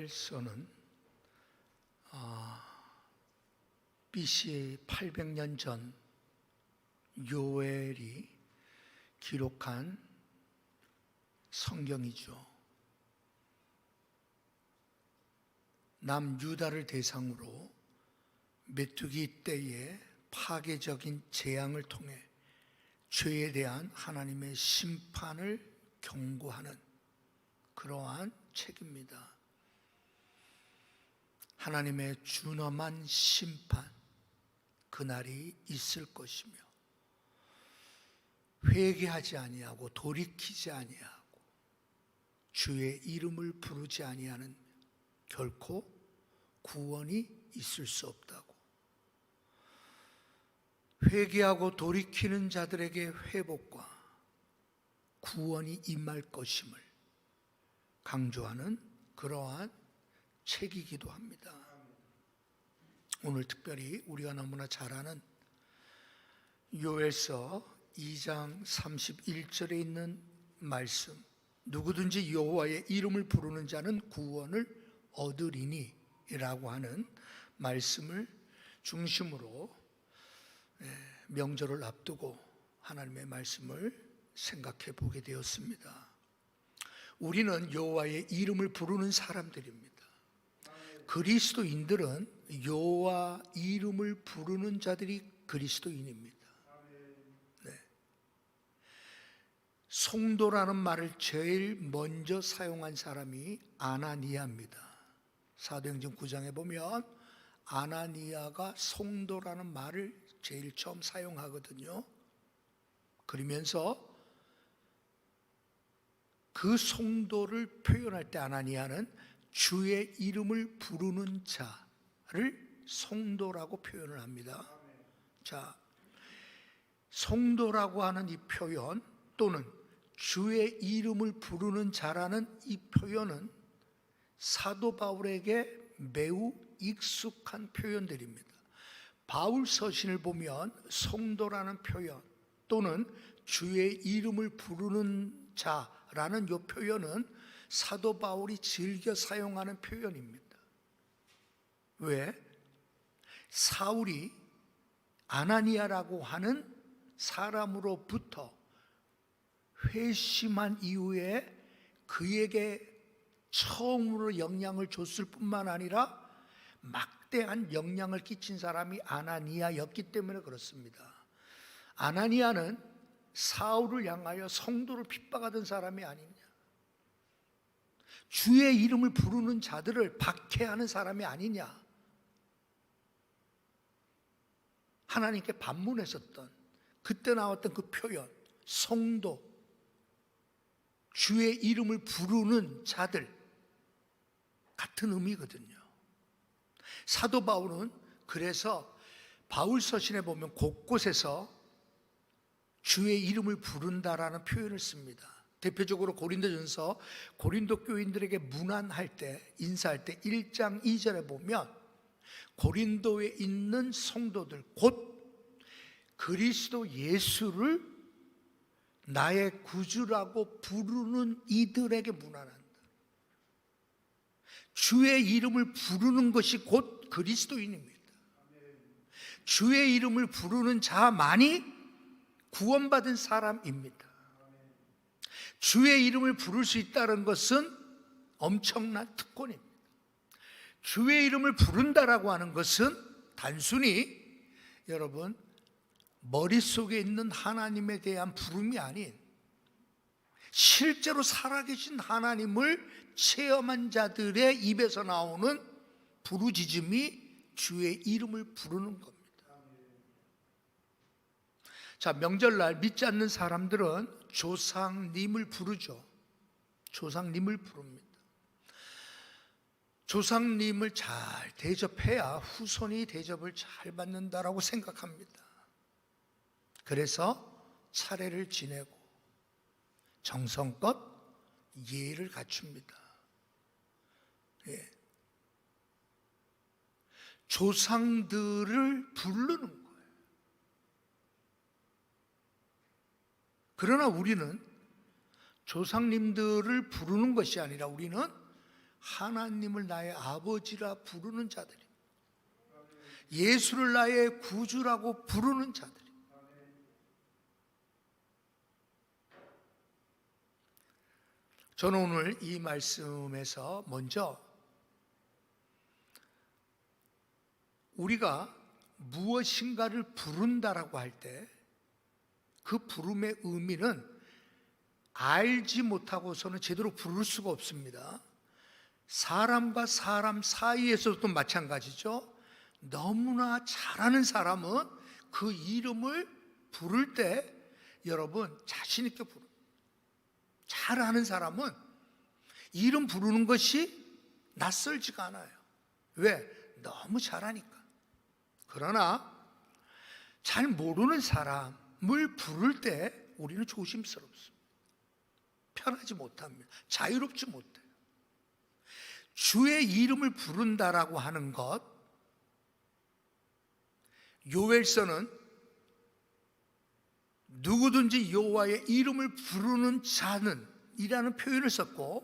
요엘서는 BC 800년 전 요엘이 기록한 성경이죠. 남유다를 대상으로 메뚜기 때의 파괴적인 재앙을 통해 죄에 대한 하나님의 심판을 경고하는 그러한 책입니다. 하나님의 준엄한 심판, 그날이 있을 것이며 회개하지 아니하고 돌이키지 아니하고 주의 이름을 부르지 아니하는 결코 구원이 있을 수 없다고, 회개하고 돌이키는 자들에게 회복과 구원이 임할 것임을 강조하는 그러한 책이기도 합니다. 오늘 특별히 우리가 너무나 잘 아는 요엘서 2장 31절에 있는 말씀, 누구든지 여호와의 이름을 부르는 자는 구원을 얻으리니 라고 하는 말씀을 중심으로 명절을 앞두고 하나님의 말씀을 생각해 보게 되었습니다. 우리는 여호와의 이름을 부르는 사람들입니다. 그리스도인들은 여호와 이름을 부르는 자들이 그리스도인입니다. 송도라는 말을 제일 먼저 사용한 사람이 아나니아입니다. 사도행전 9장에 보면 아나니아가 송도라는 말을 제일 처음 사용하거든요. 그러면서 그 송도를 표현할 때 아나니아는 주의 이름을 부르는 자를 송도라고 표현을 합니다. 자, 송도라고 하는 이 표현 또는 주의 이름을 부르는 자라는 이 표현은 사도 바울에게 매우 익숙한 표현들입니다. 바울 서신을 보면 송도라는 표현 또는 주의 이름을 부르는 자라는 이 표현은 사도 바울이 즐겨 사용하는 표현입니다. 왜? 사울이 아나니아라고 하는 사람으로부터 회심한 이후에 그에게 처음으로 영향을 줬을 뿐만 아니라 막대한 영향을 끼친 사람이 아나니아였기 때문에 그렇습니다. 아나니아는 사울을 향하여 성도를 핍박하던 사람이 아니냐, 주의 이름을 부르는 자들을 박해하는 사람이 아니냐, 하나님께 반문했었던 그때 나왔던 그 표현 성도, 주의 이름을 부르는 자들 같은 의미거든요. 사도 바울은 그래서 바울 서신에 보면 곳곳에서 주의 이름을 부른다라는 표현을 씁니다. 대표적으로 고린도전서 고린도 교인들에게 문안할 때, 인사할 때 1장 2절에 보면 고린도에 있는 성도들 곧 그리스도 예수를 나의 구주라고 부르는 이들에게 문안한다. 주의 이름을 부르는 것이 곧 그리스도인입니다. 주의 이름을 부르는 자만이 구원받은 사람입니다. 주의 이름을 부를 수 있다는 것은 엄청난 특권입니다. 주의 이름을 부른다라고 하는 것은 단순히 여러분 머릿속에 있는 하나님에 대한 부름이 아닌 실제로 살아계신 하나님을 체험한 자들의 입에서 나오는 부르짖음이 주의 이름을 부르는 겁니다. 자, 명절날 믿지 않는 사람들은 조상님을 부르죠. 조상님을 부릅니다. 조상님을 잘 대접해야 후손이 대접을 잘 받는다라고 생각합니다. 그래서 차례를 지내고 정성껏 예의를 갖춥니다. 조상들을 부르는 거예요. 그러나 우리는 조상님들을 부르는 것이 아니라 우리는 하나님을 나의 아버지라 부르는 자들이, 예수를 나의 구주라고 부르는 자들이. 저는 오늘 이 말씀에서 먼저 우리가 무엇인가를 부른다라고 할 때 그 부름의 의미는 알지 못하고서는 제대로 부를 수가 없습니다. 사람과 사람 사이에서도 마찬가지죠. 너무나 잘하는 사람은 그 이름을 부를 때 여러분 자신 있게 부릅니다. 잘하는 사람은 이름 부르는 것이 낯설지가 않아요. 왜? 너무 잘하니까. 그러나 잘 모르는 사람을 부를 때 우리는 조심스럽습니다. 편하지 못합니다. 자유롭지 못해요. 주의 이름을 부른다라고 하는 것, 요엘서는 누구든지 여호와의 이름을 부르는 자는 이라는 표현을 썼고,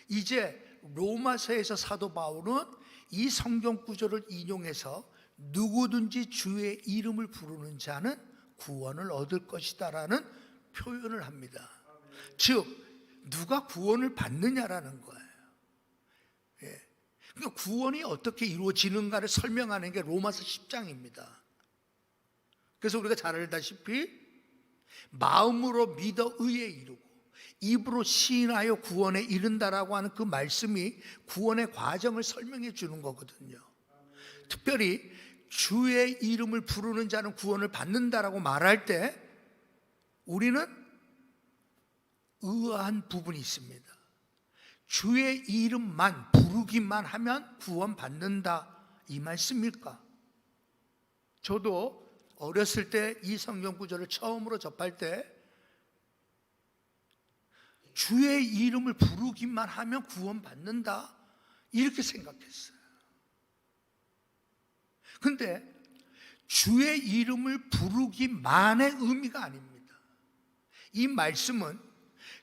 이제 로마서에서 사도 바울은 이 성경 구절을 인용해서 누구든지 주의 이름을 부르는 자는 구원을 얻을 것이다 라는 표현을 합니다. 즉 누가 구원을 받느냐라는 거예요. 그러니까 구원이 어떻게 이루어지는가를 설명하는 게 로마서 10장입니다. 그래서 우리가 잘 알다시피 마음으로 믿어 의에 이르고 입으로 시인하여 구원에 이른다라고 하는 그 말씀이 구원의 과정을 설명해 주는 거거든요. 특별히 주의 이름을 부르는 자는 구원을 받는다라고 말할 때 우리는 의아한 부분이 있습니다. 주의 이름만 부르기만 하면 구원 받는다, 이 말씀일까? 저도 어렸을 때 이 성경 구절을 처음으로 접할 때 주의 이름을 부르기만 하면 구원 받는다, 이렇게 생각했어요. 근데 주의 이름을 부르기만의 의미가 아닙니다. 이 말씀은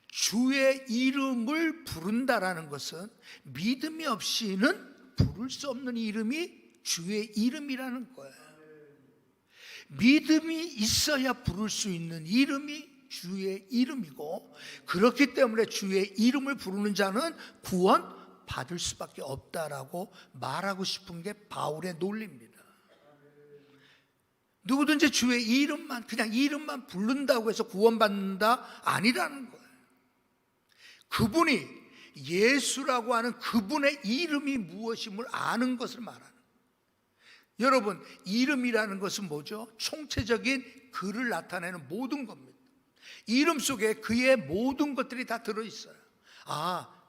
주의 이름을 부른다라는 것은 믿음이 없이는 부를 수 없는 이름이 주의 이름이라는 거예요. 믿음이 있어야 부를 수 있는 이름이 주의 이름이고, 그렇기 때문에 주의 이름을 부르는 자는 구원 받을 수밖에 없다라고 말하고 싶은 게 바울의 논리입니다. 누구든지 주의 이름만, 그냥 이름만 부른다고 해서 구원받는다, 아니라는 거예요. 그분이 예수라고 하는 그분의 이름이 무엇임을 아는 것을 말하는 거예요. 여러분, 이름이라는 것은 뭐죠? 총체적인 그를 나타내는 모든 겁니다. 이름 속에 그의 모든 것들이 다 들어있어요.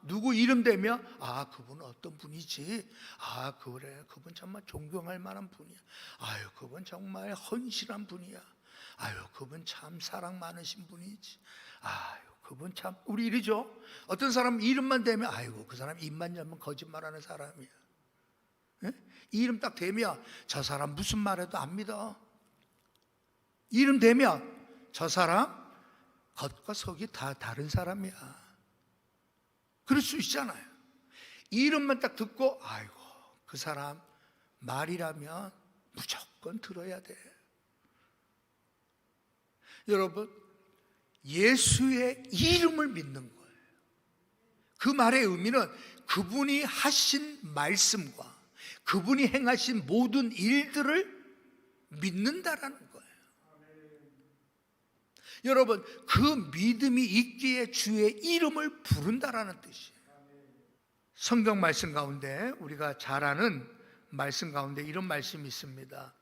누구 이름 되면 그분은 어떤 분이지? 그래, 그분 정말 존경할 만한 분이야. 그분 정말 헌신한 분이야. 그분 참 사랑 많으신 분이지. 그분 참, 우리 이러죠. 어떤 사람 이름만 되면 그 사람 입만 열면 거짓말하는 사람이야. 이름 딱 되면 저 사람 무슨 말해도 안 믿어. 이름 되면 저 사람 겉과 속이 다 다른 사람이야. 그럴 수 있잖아요. 이름만 딱 듣고 그 사람 말이라면 무조건 들어야 돼. 여러분, 예수의 이름을 믿는 거예요. 그 말의 의미는 그분이 하신 말씀과 그분이 행하신 모든 일들을 믿는다라는 거예요. 여러분, 그 믿음이 있기에 주의 이름을 부른다라는 뜻이에요. 성경 말씀 가운데 우리가 잘 아는 말씀 가운데 이런 말씀이 있습니다.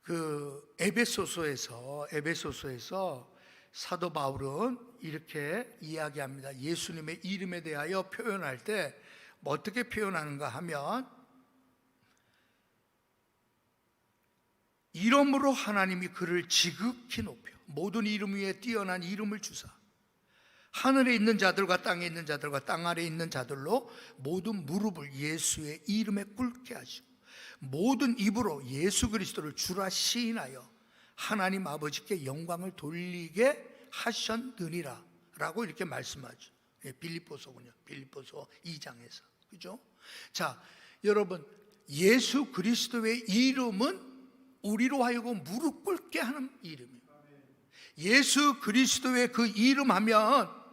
그 에베소서에서 사도 바울은 이렇게 이야기합니다. 예수님의 이름에 대하여 표현할 때 어떻게 표현하는가 하면, 이름으로 하나님이 그를 지극히 높여 모든 이름 위에 뛰어난 이름을 주사 하늘에 있는 자들과 땅에 있는 자들과 땅 아래에 있는 자들로 모든 무릎을 예수의 이름에 꿇게 하시고 모든 입으로 예수 그리스도를 주라 시인하여 하나님 아버지께 영광을 돌리게 하셨느니라 라고 이렇게 말씀하죠. 빌립보서군요. 빌립보서 2장에서. 그죠? 자, 여러분, 예수 그리스도의 이름은 우리로 하여금 무릎 꿇게 하는 이름이에요. 예수 그리스도의 그 이름 하면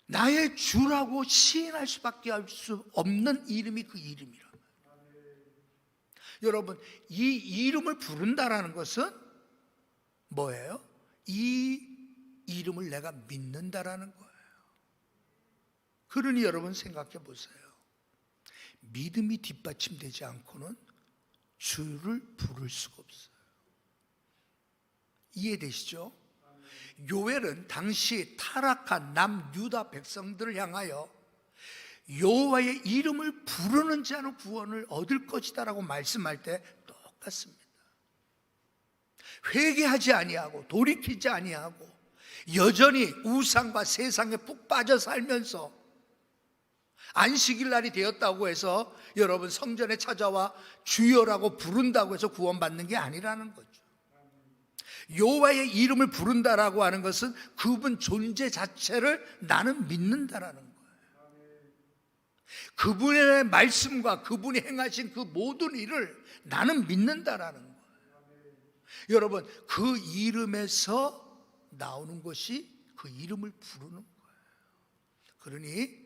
나의 주라고 시인할 수밖에 할 수 없는 이름이 그 이름이라. 여러분, 이 이름을 부른다라는 것은 뭐예요? 이 이름을 내가 믿는다라는 거예요. 그러니 여러분 생각해 보세요. 믿음이 뒷받침되지 않고는 주를 부를 수가 없어요. 이해되시죠? 요엘은 당시 타락한 남유다 백성들을 향하여 여호와의 이름을 부르는 자는 구원을 얻을 것이다라고 말씀할 때 똑같습니다. 회개하지 아니하고 돌이키지 아니하고 여전히 우상과 세상에 푹 빠져 살면서 안식일 날이 되었다고 해서 여러분 성전에 찾아와 주여라고 부른다고 해서 구원받는 게 아니라는 거죠. 여호와의 이름을 부른다라고 하는 것은 그분 존재 자체를 나는 믿는다라는 거예요. 그분의 말씀과 그분이 행하신 그 모든 일을 나는 믿는다라는 거예요. 여러분, 그 이름에서 나오는 것이 그 이름을 부르는 거예요. 그러니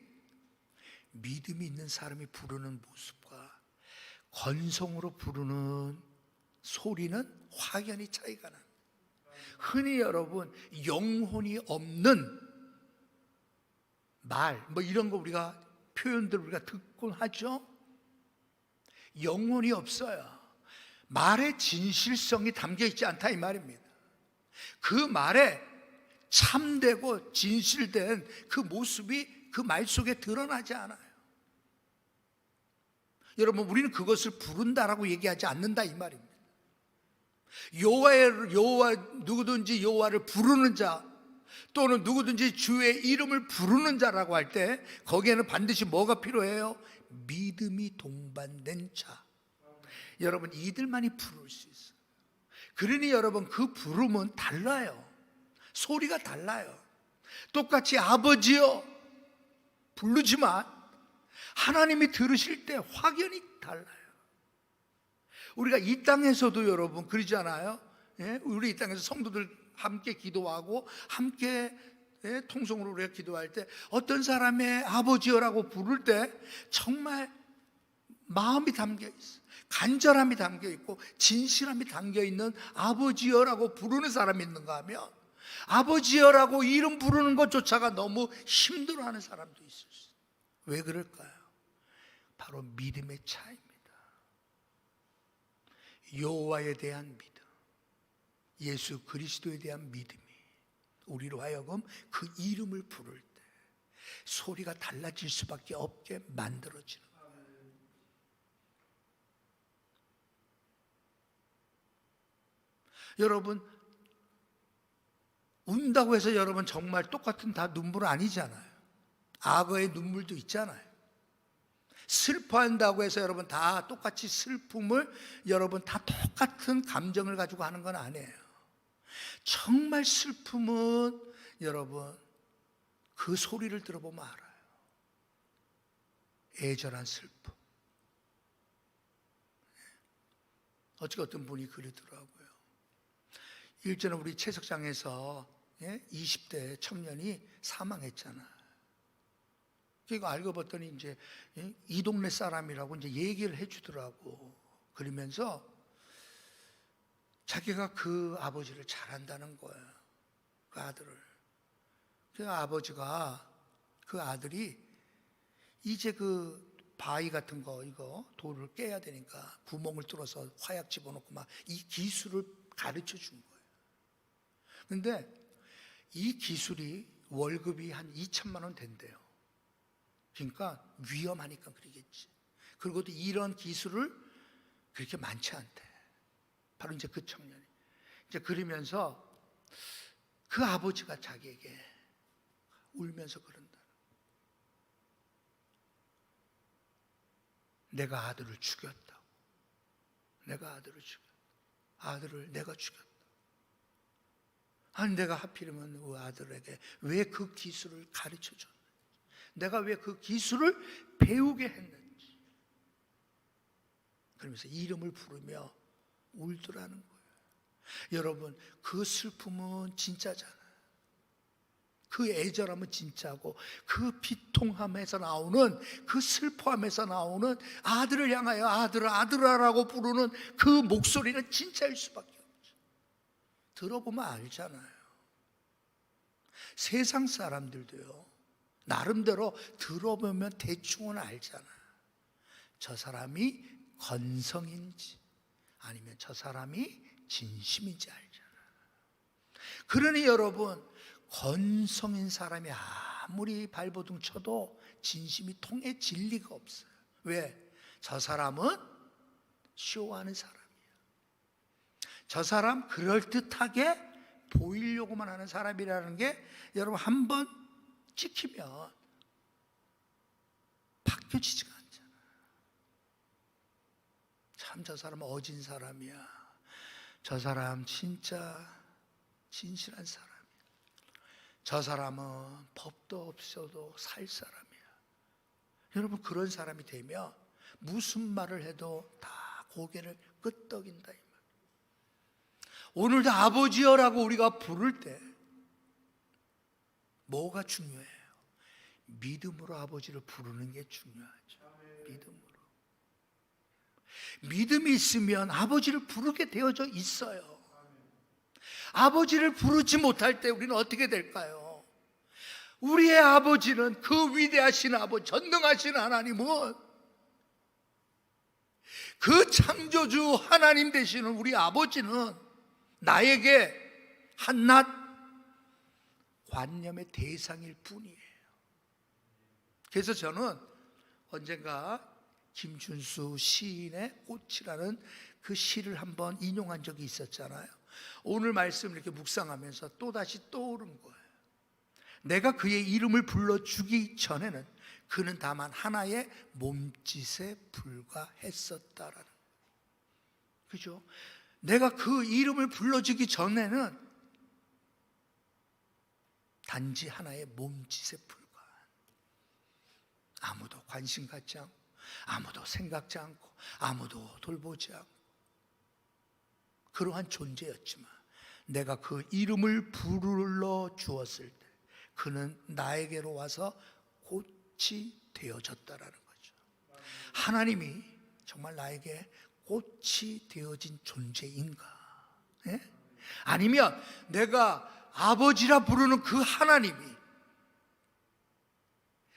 믿음이 있는 사람이 부르는 모습과 건성으로 부르는 소리는 확연히 차이가 납니다. 흔히 여러분 영혼이 없는 말 뭐 이런 거 우리가 표현들 우리가 듣곤 하죠. 영혼이 없어요. 말에 진실성이 담겨 있지 않다 이 말입니다. 그 말에 참되고 진실된 그 모습이 그 말 속에 드러나지 않아요. 여러분, 우리는 그것을 부른다라고 얘기하지 않는다 이 말입니다. 누구든지 여호와를 부르는 자 또는 누구든지 주의 이름을 부르는 자라고 할 때 거기에는 반드시 뭐가 필요해요? 믿음이 동반된 자. 여러분, 이들만이 부를 수 있어요. 그러니 여러분, 그 부름은 달라요. 소리가 달라요. 똑같이 아버지여 부르지만 하나님이 들으실 때 확연히 달라요. 우리가 이 땅에서도 여러분 그러잖아요. 예? 우리 이 땅에서 성도들 함께 기도하고 함께 통성으로 우리가 기도할 때 어떤 사람의 아버지여라고 부를 때 정말 마음이 담겨 있어, 간절함이 담겨 있고 진실함이 담겨 있는 아버지여라고 부르는 사람이 있는가 하면 아버지여라고 이름 부르는 것조차가 너무 힘들어하는 사람도 있을 수 있어요. 왜 그럴까요? 바로 믿음의 차이입니다. 여호와에 대한 믿음, 예수 그리스도에 대한 믿음이 우리로 하여금 그 이름을 부를 때 소리가 달라질 수밖에 없게 만들어지는 거예요. 여러분, 운다고 해서 여러분 정말 똑같은 다 눈물 아니잖아요. 악어의 눈물도 있잖아요. 슬퍼한다고 해서 여러분 다 똑같이 슬픔을 여러분 다 똑같은 감정을 가지고 하는 건 아니에요. 정말 슬픔은 여러분 그 소리를 들어보면 알아요. 애절한 슬픔. 어떻게 어떤 분이 그러더라고요. 일전에 우리 채석장에서 20대 청년이 사망했잖아요. 그러니까 알고 봤더니 이제 이 동네 사람이라고 이제 얘기를 해주더라고. 그러면서 자기가 그 아버지를 잘한다는 거예요. 그 아들을. 그 아버지가 그 아들이 이제 그 바위 같은 거 이거 돌을 깨야 되니까 구멍을 뚫어서 화약 집어넣고 막 이 기술을 가르쳐 준 거예요. 근데 이 기술이 월급이 한 2천만 원 된대요. 그러니까 위험하니까 그러겠지. 그리고 또 이런 기술을 그렇게 많지 않대. 바로 이제 그 청년이. 이제 그러면서 그 아버지가 자기에게 울면서 그런다. 내가 아들을 죽였다고. 내가 아들을 죽였다. 아들을 내가 죽였다. 아니 내가 하필이면 그 아들에게 왜 그 기술을 가르쳐줬는지, 내가 왜 그 기술을 배우게 했는지, 그러면서 이름을 부르며 울더라는 거예요. 여러분, 그 슬픔은 진짜잖아요. 그 애절함은 진짜고, 그 비통함에서 나오는, 그 슬퍼함에서 나오는 아들을 향하여 아들아 아들아라고 부르는 그 목소리는 진짜일 수밖에 없죠. 들어보면 알잖아요. 세상 사람들도요, 나름대로 들어보면 대충은 알잖아요. 저 사람이 건성인지 아니면 저 사람이 진심인지 알잖아요. 그러니 여러분, 건성인 사람이 아무리 발버둥 쳐도 진심이 통해질 리가 없어요. 왜? 저 사람은 쇼하는 사람이에요. 저 사람 그럴듯하게 보이려고만 하는 사람이라는 게 여러분 한번 찍히면 바뀌어지지가 않잖아요. 참 저 사람은 어진 사람이야. 저 사람 진짜 진실한 사람이야. 저 사람은 법도 없어도 살 사람이야. 여러분, 그런 사람이 되면 무슨 말을 해도 다 고개를 끄덕인다 이 말. 오늘도 아버지여라고 우리가 부를 때 뭐가 중요해요? 믿음으로 아버지를 부르는 게 중요하죠. 믿음으로. 믿음이 있으면 아버지를 부르게 되어져 있어요. 아버지를 부르지 못할 때 우리는 어떻게 될까요? 우리의 아버지는, 그 위대하신 아버지, 전능하신 하나님은, 그 창조주 하나님 되시는 우리 아버지는 나에게 한낱 관념의 대상일 뿐이에요. 그래서 저는 언젠가 김준수 시인의 꽃이라는 그 시를 한번 인용한 적이 있었잖아요. 오늘 말씀을 이렇게 묵상하면서 또다시 떠오른 거예요. 내가 그의 이름을 불러주기 전에는 그는 다만 하나의 몸짓에 불과했었다라는 거예요. 그죠? 내가 그 이름을 불러주기 전에는 단지 하나의 몸짓에 불과한, 아무도 관심 갖지 않고, 아무도 생각지 않고, 아무도 돌보지 않고, 그러한 존재였지만 내가 그 이름을 불러 주었을 때 그는 나에게로 와서 꽃이 되어졌다라는 거죠. 하나님이 정말 나에게 꽃이 되어진 존재인가? 예? 아니면 내가 아버지라 부르는 그 하나님이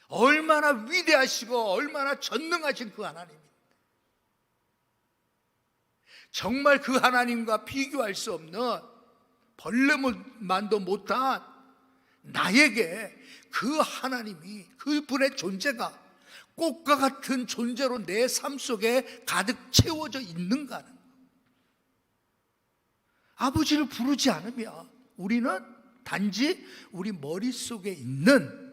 얼마나 위대하시고 얼마나 전능하신 그 하나님인데, 정말 그 하나님과 비교할 수 없는, 벌레만도 못한 나에게 그 하나님이, 그분의 존재가 꽃과 같은 존재로 내 삶 속에 가득 채워져 있는가 하는 거예요. 아버지를 부르지 않으면 우리는 단지 우리 머릿속에 있는,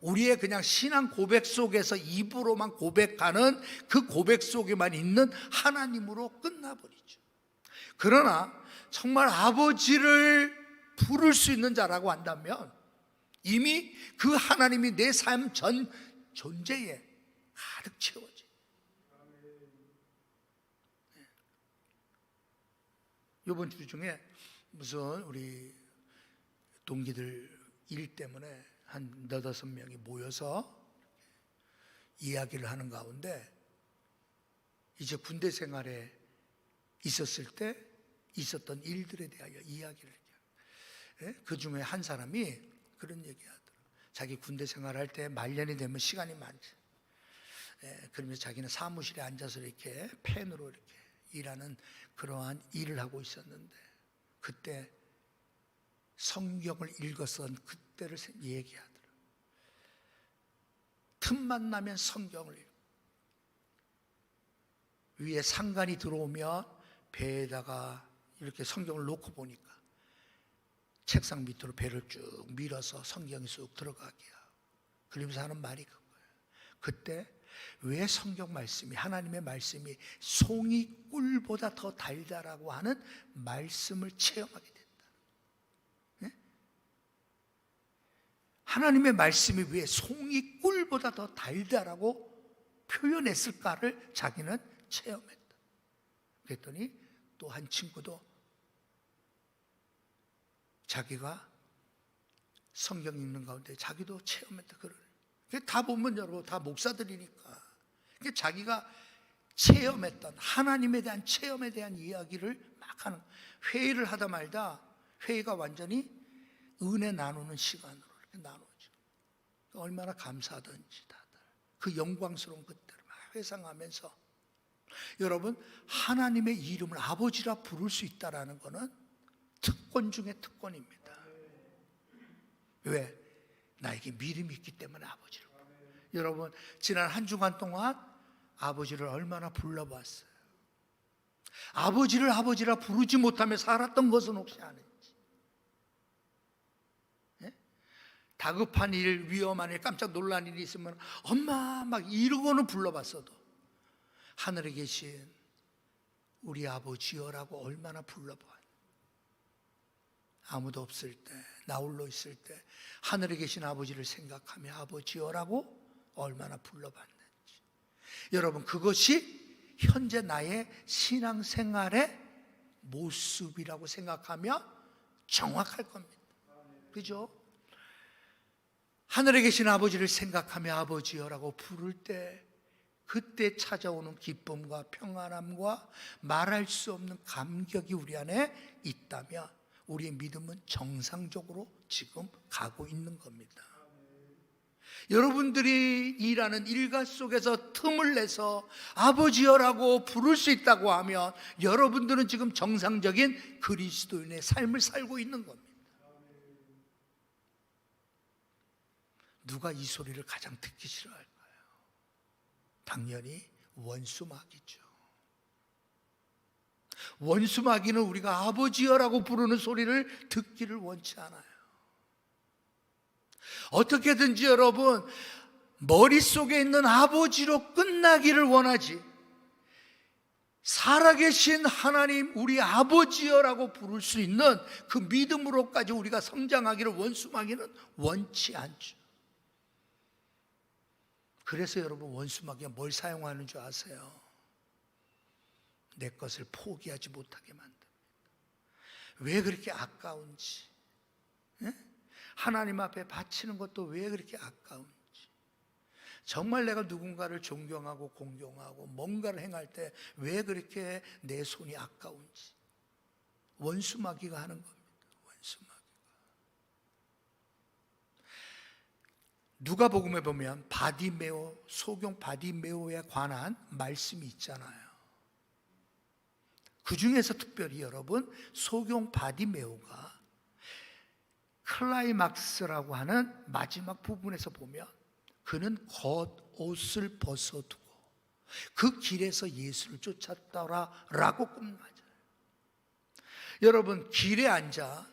우리의 그냥 신앙 고백 속에서 입으로만 고백하는 그 고백 속에만 있는 하나님으로 끝나버리죠. 그러나 정말 아버지를 부를 수 있는 자라고 한다면 이미 그 하나님이 내 삶 전 존재에 가득 채워져. 이번 주 중에 무슨 우리 동기들 일 때문에 한 4-5명이 모여서 이야기를 하는 가운데, 이제 군대 생활에 있었을 때 있었던 일들에 대하여 이야기를 해요. 그 중에 한 사람이 그런 얘기하더라고요. 자기 군대 생활할 때 말년이 되면 시간이 많지. 그러면서 자기는 사무실에 앉아서 이렇게 펜으로 이렇게 일하는 그러한 일을 하고 있었는데, 그때 성경을 읽었던 그때를 얘기하더라고요. 틈만 나면 성경을 읽고, 위에 상관이 들어오면 배에다가 이렇게 성경을 놓고 보니까 책상 밑으로 배를 쭉 밀어서 성경이 쑥 들어가게 하고, 그러면서 하는 말이 그거예요. 그때 왜 성경 말씀이, 하나님의 말씀이 송이 꿀보다 더 달다라고 하는 말씀을 체험하게 된다. 하나님의 말씀이 왜 송이 꿀보다 더 달달하고 표현했을까를 자기는 체험했다. 그랬더니 또 한 친구도 자기가 성경 읽는 가운데 자기도 체험했다. 다 보면 여러분 다 목사들이니까 자기가 체험했던 하나님에 대한 체험에 대한 이야기를 막 하는, 회의를 하다 말다 회의가 완전히 은혜 나누는 시간으로 이렇게 나누죠. 얼마나 감사하던지 다들 그 영광스러운 그때를 막 회상하면서, 여러분 하나님의 이름을 아버지라 부를 수 있다라는 것은 특권 중에 특권입니다. 왜? 나에게 믿음이 있기 때문에 아버지를. 여러분 지난 한 주간 동안 아버지를 얼마나 불러봤어요. 아버지를 아버지라 부르지 못하며 살았던 것은 혹시 아는지? 예? 다급한 일, 위험한 일, 깜짝 놀란 일이 있으면 엄마 막 이러고는 불러봤어도 하늘에 계신 우리 아버지여라고 얼마나 불러봐. 아무도 없을 때, 나 홀로 있을 때 하늘에 계신 아버지를 생각하며 아버지여라고 얼마나 불러봤는지. 여러분 그것이 현재 나의 신앙생활의 모습이라고 생각하며 정확할 겁니다. 그죠? 하늘에 계신 아버지를 생각하며 아버지여라고 부를 때 그때 찾아오는 기쁨과 평안함과 말할 수 없는 감격이 우리 안에 있다면 우리의 믿음은 정상적으로 지금 가고 있는 겁니다. 여러분들이 일하는 일가 속에서 틈을 내서 아버지여라고 부를 수 있다고 하면 여러분들은 지금 정상적인 그리스도인의 삶을 살고 있는 겁니다. 누가 이 소리를 가장 듣기 싫어할까요? 당연히 원수마귀죠. 원수마귀는 우리가 아버지여라고 부르는 소리를 듣기를 원치 않아요. 어떻게든지 여러분 머릿속에 있는 아버지로 끝나기를 원하지, 살아계신 하나님 우리 아버지여라고 부를 수 있는 그 믿음으로까지 우리가 성장하기를 원수마귀는 원치 않죠. 그래서 여러분 원수마귀가 뭘 사용하는 줄 아세요? 내 것을 포기하지 못하게 만듭니다. 왜 그렇게 아까운지, 하나님 앞에 바치는 것도 왜 그렇게 아까운지, 정말 내가 누군가를 존경하고 공경하고 뭔가를 행할 때 왜 그렇게 내 손이 아까운지 원수마귀가 하는 겁니다. 원수마귀가. 누가복음에 보면 바디메오, 소경 바디메오에 관한 말씀이 있잖아요. 그 중에서 특별히 여러분 소경 바디메오가 클라이막스라고 하는 마지막 부분에서 보면 그는 겉옷을 벗어두고 그 길에서 예수를 쫓았더라라고 끝맞아요. 여러분 길에 앉아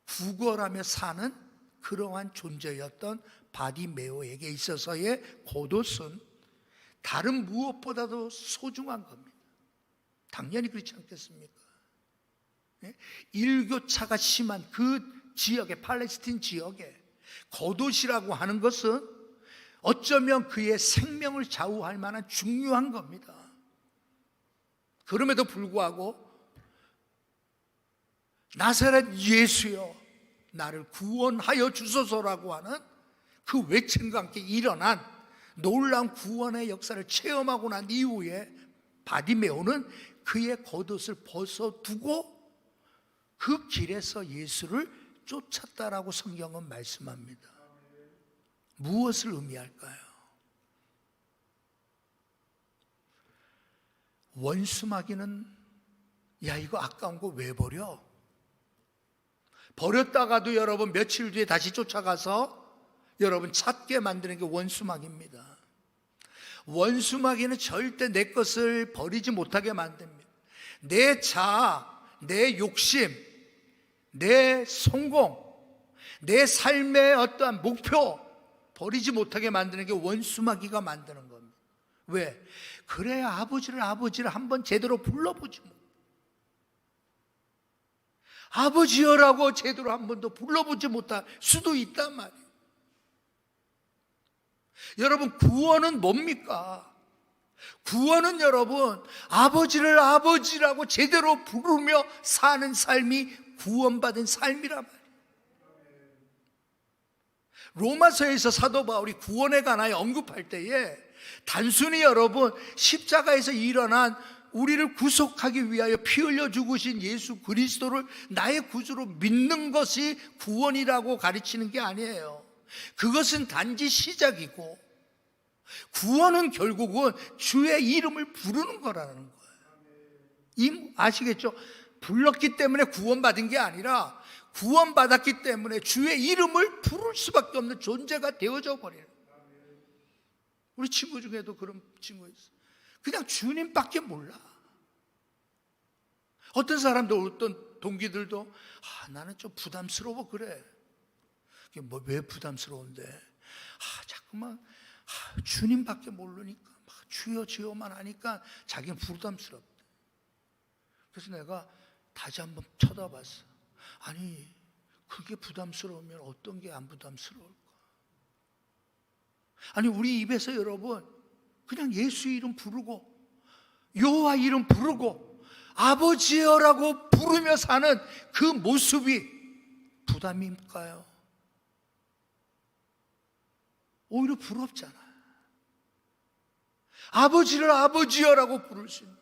구걸하며 사는 그러한 존재였던 바디메오에게 있어서의 겉옷은 다른 무엇보다도 소중한 겁니다. 당연히 그렇지 않겠습니까? 일교차가 심한 그 지역에, 팔레스틴 지역에 겉옷이라고 하는 것은 어쩌면 그의 생명을 좌우할 만한 중요한 겁니다. 그럼에도 불구하고 나사렛 예수여 나를 구원하여 주소서라고 하는 그 외침과 함께 일어난 놀라운 구원의 역사를 체험하고 난 이후에 바디메오는 그의 겉옷을 벗어두고 그 길에서 예수를 쫓았다라고 성경은 말씀합니다. 무엇을 의미할까요? 원수마귀는 야 이거 아까운 거 왜 버려? 버렸다가도 여러분 며칠 뒤에 다시 쫓아가서 여러분 찾게 만드는 게 원수마귀입니다. 원수마귀는 절대 내 것을 버리지 못하게 만듭니다. 내 자아, 내 욕심, 내 성공, 내 삶의 어떠한 목표 버리지 못하게 만드는 게 원수마귀가 만드는 겁니다. 왜? 그래야 아버지를 한번 제대로 불러보지 뭐. 아버지여라고 제대로 한 번도 불러보지 못할 수도 있단 말이에요. 여러분, 구원은 뭡니까? 구원은 여러분, 아버지를 아버지라고 제대로 부르며 사는 삶이 구원받은 삶이란 말이에요. 로마서에서 사도 바울이 구원에 관하여 언급할 때에 단순히 여러분, 십자가에서 일어난 우리를 구속하기 위하여 피 흘려 죽으신 예수 그리스도를 나의 구주로 믿는 것이 구원이라고 가르치는 게 아니에요. 그것은 단지 시작이고, 구원은 결국은 주의 이름을 부르는 거라는 거예요. 아시겠죠? 불렀기 때문에 구원받은 게 아니라 구원받았기 때문에 주의 이름을 부를 수밖에 없는 존재가 되어져 버려요. 우리 친구 중에도 그런 친구 있어요. 그냥 주님밖에 몰라. 어떤 사람들, 어떤 동기들도 나는 좀 부담스러워 그래. 왜 부담스러운데? 자꾸만 주님밖에 모르니까 주여 주여만 하니까 자기는 부담스럽다. 그래서 내가 다시 한번 쳐다봤어. 아니, 그게 부담스러우면 어떤 게 안 부담스러울까? 아니, 우리 입에서 여러분 그냥 예수 이름 부르고 여호와 이름 부르고 아버지여라고 부르며 사는 그 모습이 부담일까요? 오히려 부럽잖아. 아버지를 아버지여라고 부를 수 있는,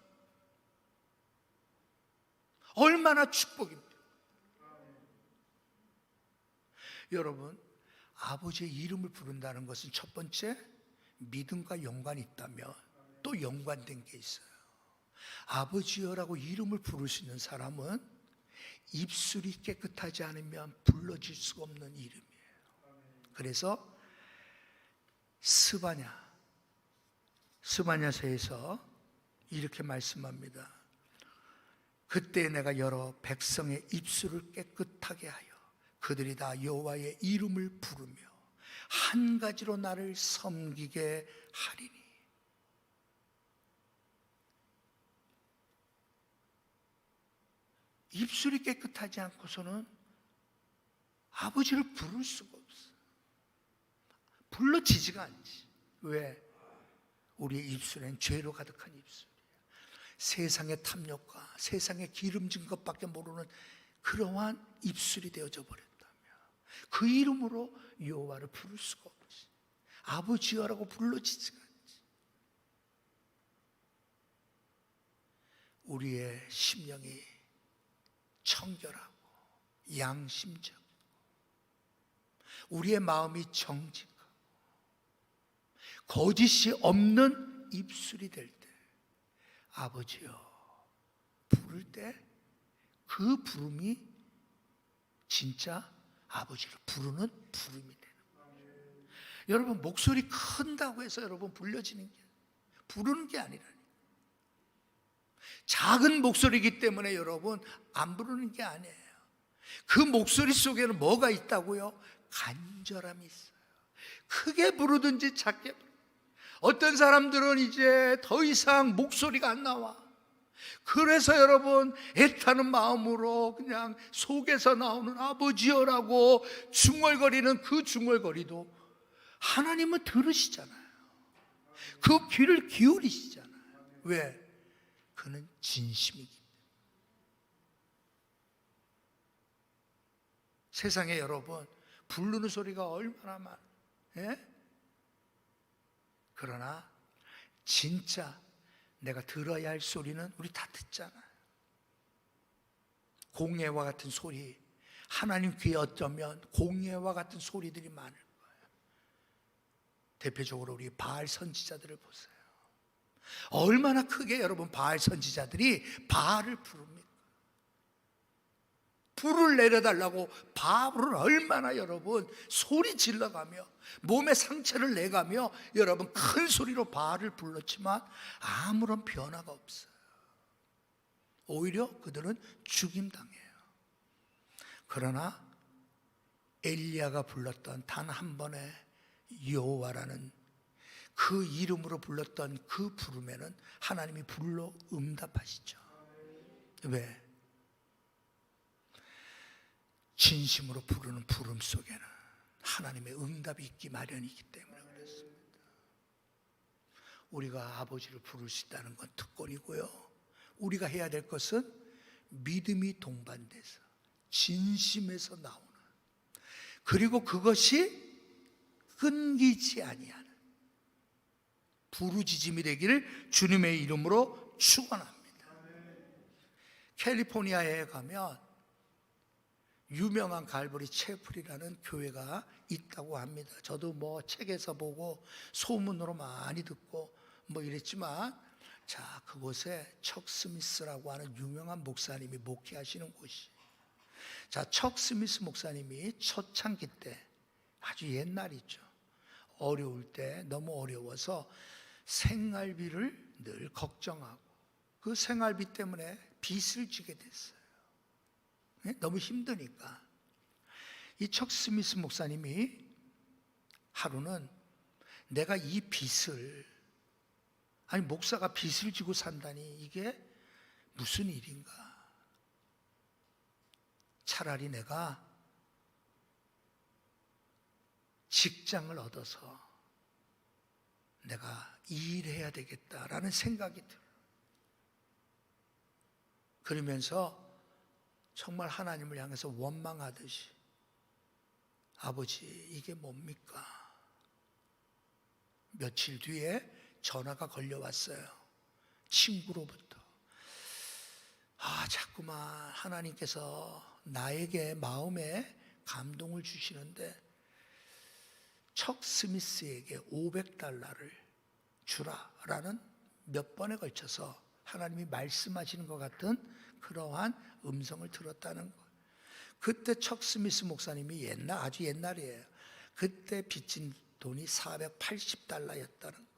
얼마나 축복입니다. 여러분, 아버지의 이름을 부른다는 것은 첫 번째, 믿음과 연관이 있다면 또 연관된 게 있어요. 아버지여라고 이름을 부를 수 있는 사람은 입술이 깨끗하지 않으면 불러질 수가 없는 이름이에요. 그래서 스바냐서에서 이렇게 말씀합니다. 그때 내가 여러 백성의 입술을 깨끗하게 하여 그들이 다 여호와의 이름을 부르며 한 가지로 나를 섬기게 하리니. 입술이 깨끗하지 않고서는 아버지를 부를 수가 없어. 불러지지가 않지. 왜? 우리의 입술엔 죄로 가득한 입술이야. 세상의 탐욕과 세상의 기름진 것밖에 모르는 그러한 입술이 되어져 버렸다며 그 이름으로 여호와를 부를 수가 없지. 아버지여라고 불러지지가 않지. 우리의 심령이 청결하고 양심적, 우리의 마음이 정직하고 거짓이 없는 입술이 될 때, 아버지여 부를 때 그 부름이 진짜 아버지를 부르는 부름이 되는 거예요. 여러분, 목소리 큰다고 해서 여러분 불려지는 게, 부르는 게 아니라니. 작은 목소리이기 때문에 여러분 안 부르는 게 아니에요. 그 목소리 속에는 뭐가 있다고요? 간절함이 있어요. 크게 부르든지 작게 부르든지. 어떤 사람들은 이제 더 이상 목소리가 안 나와. 그래서 여러분 애타는 마음으로 그냥 속에서 나오는 아버지여라고 중얼거리는 그 중얼거리도 하나님은 들으시잖아요. 그 귀를 기울이시잖아요. 왜? 그는 진심이기 때문에. 세상에 여러분 부르는 소리가 얼마나 많아요. 예? 그러나 진짜 내가 들어야 할 소리는 우리 다 듣잖아요. 공예와 같은 소리, 하나님 귀에 어쩌면 공예와 같은 소리들이 많을 거예요. 대표적으로 우리 바알 선지자들을 보세요. 얼마나 크게 여러분 바알 선지자들이 바알을 부릅니까? 불을 내려달라고 바알을 얼마나 여러분 소리 질러가며 몸에 상처를 내가며 여러분 큰 소리로 바알을 불렀지만 아무런 변화가 없어요. 오히려 그들은 죽임당해요. 그러나 엘리야가 불렀던 단 한 번의 여호와라는 그 이름으로 불렀던 그 부름에는 하나님이 불러 응답하시죠. 왜? 진심으로 부르는 부름 속에는 하나님의 응답이 있기 마련이기 때문에 그렇습니다. 우리가 아버지를 부를 수 있다는 건 특권이고요. 우리가 해야 될 것은 믿음이 동반돼서 진심에서 나오는, 그리고 그것이 끊기지 아니하는 부르짖음이 되기를 주님의 이름으로 축원합니다. 캘리포니아에 가면 유명한 갈보리 채플이라는 교회가 있다고 합니다. 저도 뭐 책에서 보고 소문으로 많이 듣고 뭐 이랬지만, 자, 그곳에 척 스미스라고 하는 유명한 목사님이 목회하시는 곳이, 자, 척 스미스 목사님이 초창기 때, 아주 옛날이죠, 어려울 때 너무 어려워서 생활비를 늘 걱정하고 그 생활비 때문에 빚을 지게 됐어요. 너무 힘드니까. 이 척 스미스 목사님이 하루는 내가 이 빚을, 아니 목사가 빚을 지고 산다니 이게 무슨 일인가, 차라리 내가 직장을 얻어서 내가 일해야 되겠다라는 생각이 들어요. 그러면서 정말 하나님을 향해서 원망하듯이, 아버지 이게 뭡니까? 며칠 뒤에 전화가 걸려왔어요. 친구로부터. 자꾸만 하나님께서 나에게 마음에 감동을 주시는데 척 스미스에게 $500를 주라라는 몇 번에 걸쳐서 하나님이 말씀하시는 것 같은 그러한 음성을 들었다는 것. 그때 척 스미스 목사님이 아주 옛날이에요. 그때 빚진 돈이 $480였다는 거예요.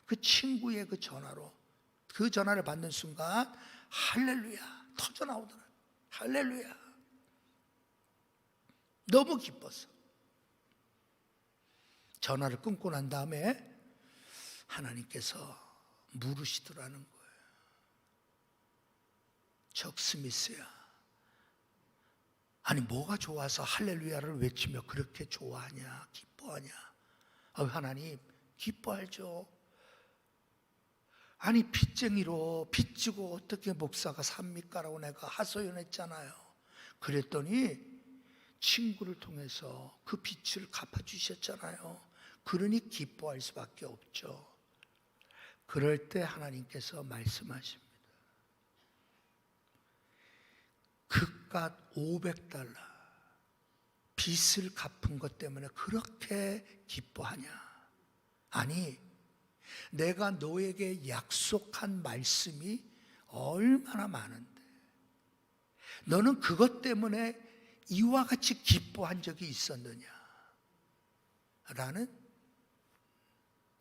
그 친구의 그 전화로, 그 전화를 받는 순간 할렐루야 터져 나오더라고요. 할렐루야. 너무 기뻤어. 전화를 끊고 난 다음에 하나님께서 물으시더라는 거예요. 척 스미스야, 아니 뭐가 좋아서 할렐루야를 외치며 그렇게 좋아하냐, 기뻐하냐? 하나님 기뻐하죠. 아니 빚쟁이로 빚지고 어떻게 목사가 삽니까? 라고 내가 하소연했잖아요. 그랬더니 친구를 통해서 그 빚을 갚아주셨잖아요. 그러니 기뻐할 수밖에 없죠. 그럴 때 하나님께서 말씀하십니다. 그깟 $500 빚을 갚은 것 때문에 그렇게 기뻐하냐? 아니, 내가 너에게 약속한 말씀이 얼마나 많은데 너는 그것 때문에 이와 같이 기뻐한 적이 있었느냐? 라는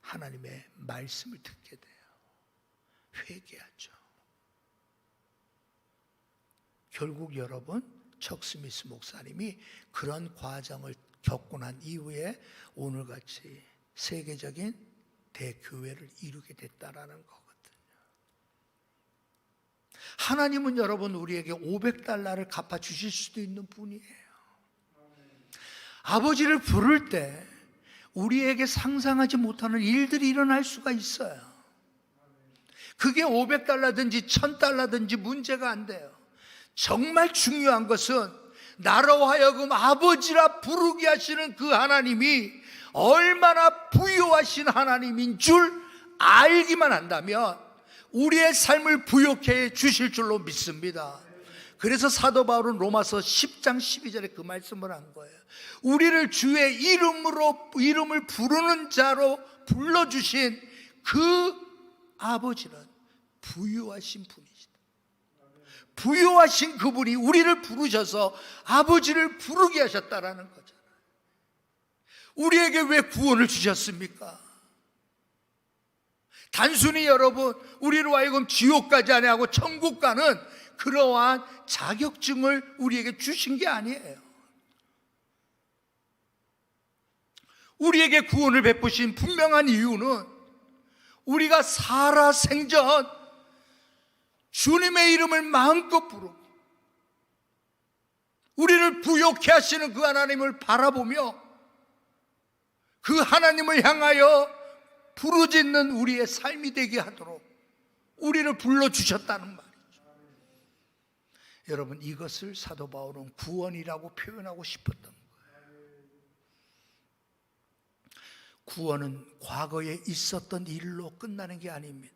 하나님의 말씀을 듣게 돼요. 회개하죠. 결국 여러분, 척 스미스 목사님이 그런 과정을 겪고 난 이후에 오늘같이 세계적인 대교회를 이루게 됐다라는 거거든요. 하나님은 여러분 우리에게 $500를 갚아주실 수도 있는 분이에요. 아버지를 부를 때 우리에게 상상하지 못하는 일들이 일어날 수가 있어요. 그게 $500든지 $1000든지 문제가 안 돼요. 정말 중요한 것은 나로 하여금 아버지라 부르게 하시는 그 하나님이 얼마나 부유하신 하나님인 줄 알기만 한다면 우리의 삶을 부욕해 주실 줄로 믿습니다. 그래서 사도 바울은 로마서 10장 12절에 그 말씀을 한 거예요. 우리를 주의 이름을 부르는 자로 불러주신 그 아버지는 부유하신 분이시다. 부유하신 그분이 우리를 부르셔서 아버지를 부르게 하셨다라는 거잖아요. 우리에게 왜 구원을 주셨습니까? 단순히 여러분 우리로 하여금 지옥 가지 아니하고 천국 가는 그러한 자격증을 우리에게 주신 게 아니에요. 우리에게 구원을 베푸신 분명한 이유는 우리가 살아 생전 주님의 이름을 마음껏 부르고 우리를 부욕해 하시는 그 하나님을 바라보며 그 하나님을 향하여 부르짖는 우리의 삶이 되게 하도록 우리를 불러주셨다는 말이죠. 여러분, 이것을 사도 바울은 구원이라고 표현하고 싶었던 거예요. 구원은 과거에 있었던 일로 끝나는 게 아닙니다.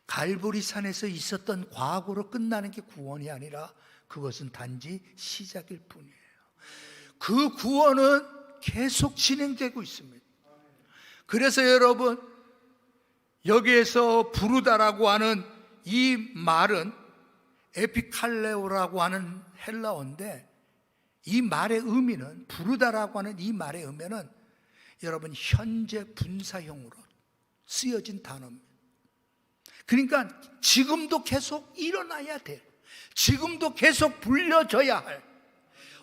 갈보리산에서 있었던 과거로 끝나는 게 구원이 아니라 그것은 단지 시작일 뿐이에요. 그 구원은 계속 진행되고 있습니다. 그래서 여러분, 여기에서 부르다라고 하는 이 말은 에피칼레오라고 하는 헬라어인데, 이 말의 의미는, 부르다라고 하는 이 말의 의미는 여러분 현재 분사형으로 쓰여진 단어입니다. 그러니까 지금도 계속 일어나야 돼. 지금도 계속 불려져야 할,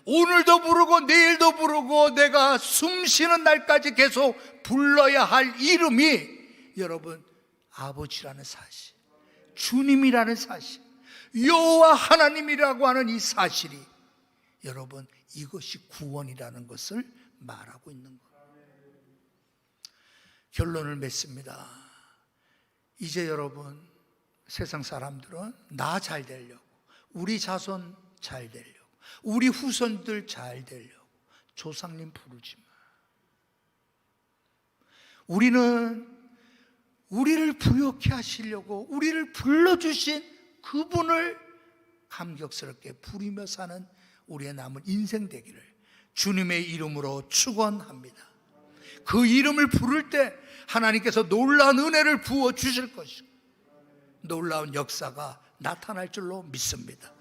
오늘도 부르고 내일도 부르고 내가 숨 쉬는 날까지 계속 불러야 할 이름이 여러분 아버지라는 사실, 주님이라는 사실, 여호와 하나님이라고 하는 이 사실이 여러분 이것이 구원이라는 것을 말하고 있는 거예요. 결론을 맺습니다. 이제 여러분, 세상 사람들은 나 잘 되려고, 우리 자손 잘 되려고, 우리 후손들 잘 되려고 조상님 부르지 마. 우리는 우리를 부욕해 하시려고 우리를 불러주신 그분을 감격스럽게 부리며 사는 우리의 남은 인생 되기를 주님의 이름으로 축원합니다. 그 이름을 부를 때 하나님께서 놀라운 은혜를 부어주실 것이고 놀라운 역사가 나타날 줄로 믿습니다.